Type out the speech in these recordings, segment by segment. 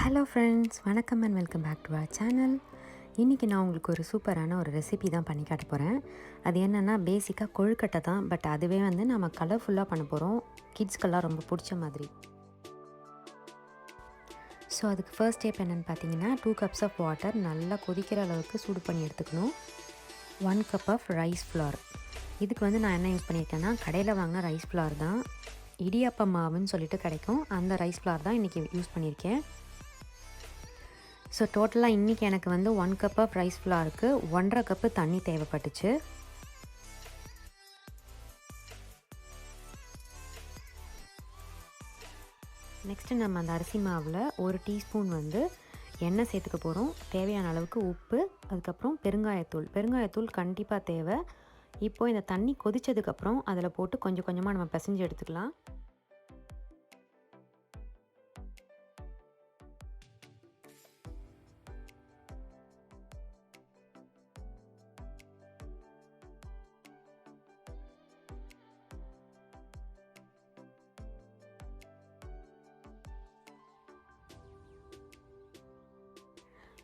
Hello friends, வணக்கம் and welcome back to our channel. இன்றைக்கி நான் உங்களுக்கு ஒரு சூப்பரான ஒரு ரெசிபி தான் பண்ணி காட்ட போகிறேன். அது என்னென்னா பேசிக்காக கொழுக்கட்டை தான். பட் அதுவே வந்து நம்ம கலர்ஃபுல்லாக பண்ண போகிறோம். கிட்ஸ்க்கெல்லாம் ரொம்ப பிடிச்ச மாதிரி. ஸோ அதுக்கு ஃபர்ஸ்ட் ஸ்டெப் என்னென்னு பார்த்தீங்கன்னா 2 கப்ஸ் ஆஃப் வாட்டர் நல்லா கொதிக்கிற அளவுக்கு சூடு பண்ணி எடுத்துக்கணும். 1 கப் ஆஃப் ரைஸ் ஃப்ளார். இதுக்கு வந்து நான் என்ன யூஸ் பண்ணியிருக்கேன்னா கடையில் வாங்கின ரைஸ் ஃப்ளார் தான். இடியாப்ப மாவுன்னு சொல்லிட்டு கிடைக்கும். அந்த ரைஸ் ஃப்ளார் தான் இன்றைக்கி யூஸ் பண்ணியிருக்கேன். ஸோ டோட்டலாக இன்றைக்கி எனக்கு வந்து 1 கப் ஆஃப் ரைஸ் ஃப்ளாருக்கு 1.5 கப்பு தண்ணி தேவைப்பட்டுச்சு. நெக்ஸ்ட்டு நம்ம அந்த அரிசி மாவில் 1 டீஸ்பூன் வந்து எண்ணெய் சேர்த்துக்க போகிறோம். தேவையான அளவுக்கு உப்பு, அதுக்கப்புறம் பெருங்காயத்தூள் கண்டிப்பாக தேவை. இப்போது இந்த தண்ணி கொதித்ததுக்கப்புறம் அதில் போட்டு கொஞ்சம் கொஞ்சமாக நம்ம பிசைஞ்சு எடுத்துக்கலாம்.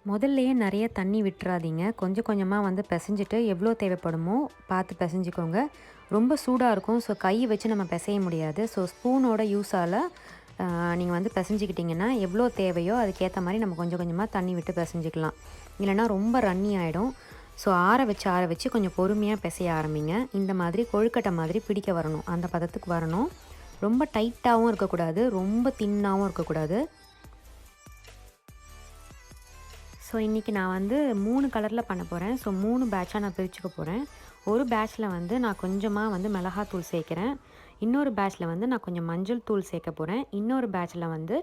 முதல்லையே நிறைய தண்ணி விட்டுறாதீங்க. கொஞ்சம் கொஞ்சமாக வந்து பிசைஞ்சிட்டு எவ்வளோ தேவைப்படுமோ பார்த்து பிசைஞ்சிக்கோங்க. ரொம்ப சூடாக இருக்கும். ஸோ கை வச்சு நம்ம பிசைய முடியாது. ஸோ ஸ்பூனோட யூஸால் நீங்கள் வந்து பிசைஞ்சிக்கிட்டிங்கன்னா எவ்வளோ தேவையோ அதுக்கேற்ற மாதிரி நம்ம கொஞ்சம் கொஞ்சமாக தண்ணி விட்டு பிசைஞ்சிக்கலாம். இல்லைனா ரொம்ப ரன்னி ஆகிடும். ஸோ ஆற வச்சு கொஞ்சம் பொறுமையாக பிசைய ஆரம்பிங்க. இந்த மாதிரி கொழுக்கட்டை மாதிரி பிடிக்க வரணும். அந்த பதத்துக்கு வரணும். ரொம்ப டைட்டாகவும் இருக்கக்கூடாது, ரொம்ப தின்னாகவும் இருக்கக்கூடாது. ஸோ இன்றைக்கி நான் வந்து 3 கலரில் பண்ண போகிறேன். ஸோ 3 பேட்சாக நான் பிரிச்சுக்க போகிறேன். ஒரு பேட்சில் வந்து நான் கொஞ்சமாக வந்து மிளகாத்தூள் சேர்க்குறேன். இன்னொரு பேட்சில் வந்து நான் கொஞ்சம் மஞ்சள் தூள் சேர்க்க போகிறேன். இன்னொரு பேட்சில் வந்து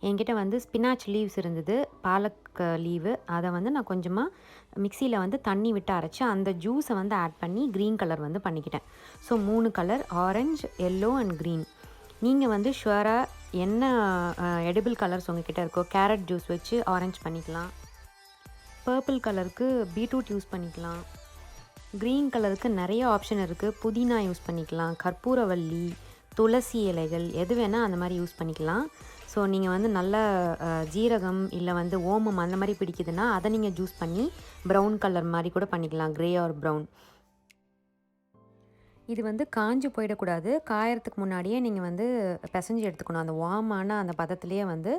என்கிட்ட வந்து ஸ்பினாச் லீவ்ஸ் இருந்தது, பாலக் லீவு. அதை வந்து நான் கொஞ்சமாக மிக்சியில் வந்து தண்ணி விட்டு அரைச்சி அந்த ஜூஸை வந்து ஆட் பண்ணி க்ரீன் கலர் வந்து பண்ணிக்கிட்டேன். So 3 colour, orange, yellow and green. நீங்கள் வந்து ஷுவராக என்ன எடிபிள் கலர்ஸ் உங்ககிட்ட இருக்கோ, கேரட் ஜூஸ் வச்சு ஆரஞ்சு பண்ணிக்கலாம். பர்பிள் கலருக்கு பீட்ரூட் யூஸ் பண்ணிக்கலாம். க்ரீன் கலருக்கு நிறைய ஆப்ஷன் இருக்குது. புதினா யூஸ் பண்ணிக்கலாம், கற்பூரவள்ளி, துளசி இலைகள், எது வேணால் அந்த மாதிரி யூஸ் பண்ணிக்கலாம். ஸோ நீங்கள் வந்து நல்ல ஜீரகம் இல்லை வந்து ஓமம் அந்த மாதிரி பிடிக்குதுன்னா அதை நீங்கள் ஜூஸ் பண்ணி ப்ரௌன் கலர் மாதிரி கூட பண்ணிக்கலாம், க்ரே ஆர் ப்ரௌன். இது வந்து காஞ்சு போயிடக்கூடாது. காயறதுக்கு முன்னாடியே நீங்கள் வந்து பிசைஞ்சு எடுத்துக்கணும். அந்த வார்மான அந்த பதத்துலேயே வந்து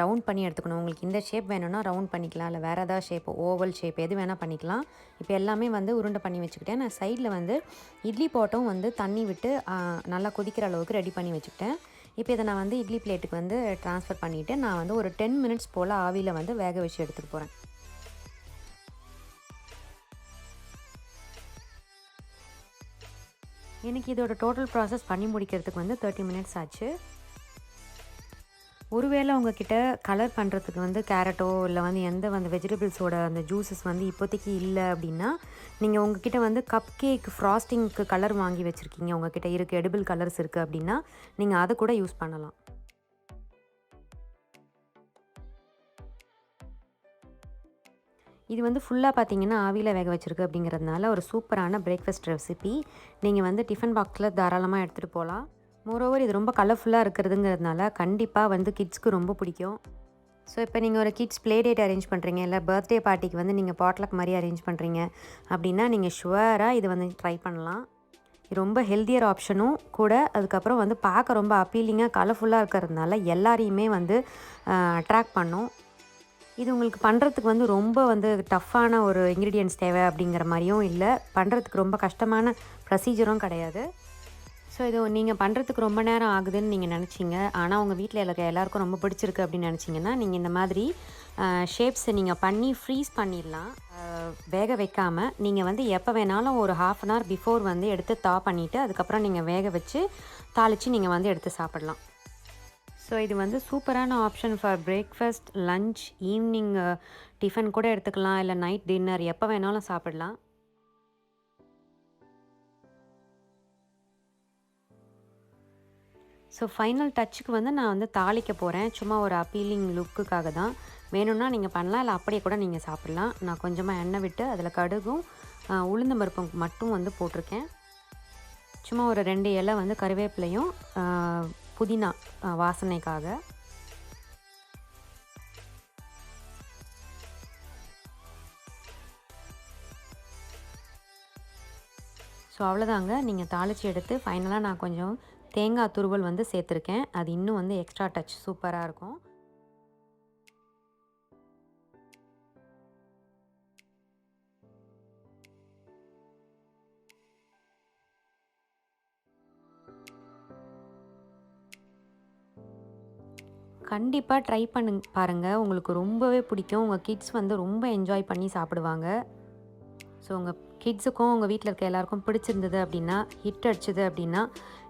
ரவுண்ட் பண்ணி எடுத்துக்கணும். உங்களுக்கு இந்த ஷேப் வேணும்னா ரவுண்ட் பண்ணிக்கலாம், இல்லை வேறு ஏதாவது ஷேப், ஓவல் ஷேப் எது வேணால் பண்ணிக்கலாம். இப்போ எல்லாமே வந்து உருண்டை பண்ணி வச்சுக்கிட்டேன். நான் சைடில் வந்து இட்லி பாட்டும் வந்து தண்ணி விட்டு நல்லா கொதிக்கிற அளவுக்கு ரெடி பண்ணி வச்சுக்கிட்டேன். இப்போ இதை நான் வந்து இட்லி பிளேட்டுக்கு வந்து ட்ரான்ஸ்ஃபர் பண்ணிவிட்டு நான் வந்து ஒரு 10 மினிட்ஸ் போல் ஆவியில் வந்து வேக வச்சு எடுத்துக்க போகிறேன். எனக்கு இதோட டோட்டல் ப்ராசஸ் பண்ணி முடிக்கிறதுக்கு வந்து 30 மினிட்ஸ் ஆச்சு. ஒருவேளை உங்ககிட்ட கலர் பண்ணுறதுக்கு வந்து கேரட்டோ இல்லை வந்து எந்த வந்து வெஜிடபிள்ஸோட அந்த ஜூஸஸ் வந்து இப்போதைக்கு இல்லை அப்படின்னா, நீங்கள் உங்ககிட்ட வந்து கப் கேக் ஃப்ராஸ்டிங்க்கு கலர் வாங்கி வச்சுருக்கீங்க, உங்ககிட்ட இருக்குது, எடிபிள் கலர்ஸ் இருக்குது அப்படின்னா நீங்கள் அதை கூட யூஸ் பண்ணலாம். இது வந்து ஃபுல்லாக பார்த்தீங்கன்னா ஆவியில் வேக வச்சுருக்கு அப்படிங்கிறதுனால ஒரு சூப்பரான பிரேக்ஃபாஸ்ட் ரெசிபி. நீங்கள் வந்து டிஃபன் பாக்ஸில் தாராளமாக எடுத்துகிட்டு போகலாம். மோரோவர் இது ரொம்ப கலர்ஃபுல்லாக இருக்கிறதுங்கிறதுனால கண்டிப்பாக வந்து கிட்ஸ்க்கு ரொம்ப பிடிக்கும். ஸோ இப்போ நீங்கள் ஒரு கிட்ஸ் ப்ளே டேட் அரேஞ்ச் பண்ணுறீங்க, இல்லை பர்த்டே பார்ட்டிக்கு வந்து நீங்கள் பாட்லக் மாதிரி அரேஞ்ச் பண்ணுறீங்க அப்படின்னா நீங்கள் ஷுவராக இது வந்து ட்ரை பண்ணலாம். ரொம்ப ஹெல்த்தியர் ஆப்ஷனும் கூட. அதுக்கப்புறம் வந்து பார்க்க ரொம்ப அப்பீலிங்காக கலர்ஃபுல்லாக இருக்கிறதுனால எல்லாரையுமே வந்து அட்ராக்ட் பண்ணும். இது உங்களுக்கு பண்ணுறதுக்கு வந்து ரொம்ப வந்து டஃப்பான ஒரு இன்க்ரீடியன்ட்ஸ் தேவை அப்படிங்கிற மாதிரியும் இல்லை, பண்ணுறதுக்கு ரொம்ப கஷ்டமான ப்ரொசீஜரும் கிடையாது. ஸோ இது நீங்கள் பண்ணுறதுக்கு ரொம்ப நேரம் ஆகுதுன்னு நீங்கள் நினச்சிங்க, ஆனால் உங்கள் வீட்டில் எல்லாருக்கும் ரொம்ப பிடிச்சிருக்கு அப்படின்னு நினச்சிங்கன்னா நீங்கள் இந்த மாதிரி ஷேப்ஸை நீங்கள் பண்ணி ஃப்ரீஸ் பண்ணிடலாம். வேக வைக்காமல் நீங்கள் வந்து எப்போ வேணாலும் ஒரு 1/2 அன் ஹவர் பிஃபோர் வந்து எடுத்து பண்ணிவிட்டு அதுக்கப்புறம் நீங்கள் வேக வச்சு தாளித்து நீங்கள் வந்து எடுத்து சாப்பிடலாம். ஸோ இது வந்து சூப்பரான option for breakfast, lunch, evening tiffin கூட எடுத்துக்கலாம், இல்லை நைட் டின்னர் எப்போ வேணாலும் சாப்பிடலாம். ஸோ ஃபைனல் டச்சுக்கு வந்து நான் வந்து தாளிக்க போகிறேன். சும்மா ஒரு அப்பீலிங் லுக்குக்காக தான். வேணும்னா நீங்கள் பண்ணலாம், இல்லை அப்படியே கூட நீங்கள் சாப்பிட்லாம். நான் கொஞ்சமாக எண்ணெய் விட்டு அதில் கடுகும் உளுந்தம் பருப்பும் மட்டும் வந்து போட்டிருக்கேன். சும்மா ஒரு 2 இலை வந்து கருவேப்பிலையும் புதினா வாசனைக்காக. ஸோ அவ்வளோதாங்க. நீங்கள் தாளித்து எடுத்து ஃபைனலாக நான் கொஞ்சம் தேங்காய் துருவல் வந்து சேர்த்துருக்கேன். அது இன்னும் வந்து எக்ஸ்ட்ரா டச் சூப்பராக இருக்கும். கண்டிப்பாக ட்ரை பாருங்கள். உங்களுக்கு ரொம்பவே பிடிக்கும். உங்கள் கிட்ஸ் வந்து ரொம்ப என்ஜாய் பண்ணி சாப்பிடுவாங்க. ஸோ உங்கள் கிட்ஸுக்கும் உங்கள் வீட்டில் இருக்க எல்லாருக்கும் பிடிச்சிருந்தது அப்படின்னா, ஹிட் அடிச்சுது அப்படின்னா,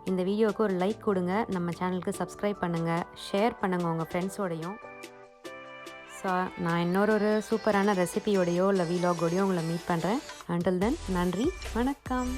இந்த வீடியோவுக்கு ஒரு லைக் கொடுங்க. நம்ம சேனலுக்கு சப்ஸ்கிரைப் பண்ணுங்கள், ஷேர் பண்ணுங்கள் உங்கள் ஃப்ரெண்ட்ஸோடையும். ஸோ நான் இன்னொரு சூப்பரான ரெசிபியோடையோ இல்லை வீலாகோடையோ உங்களை மீட் பண்ணுறேன். அண்டில் தென் நன்றி, வணக்கம்.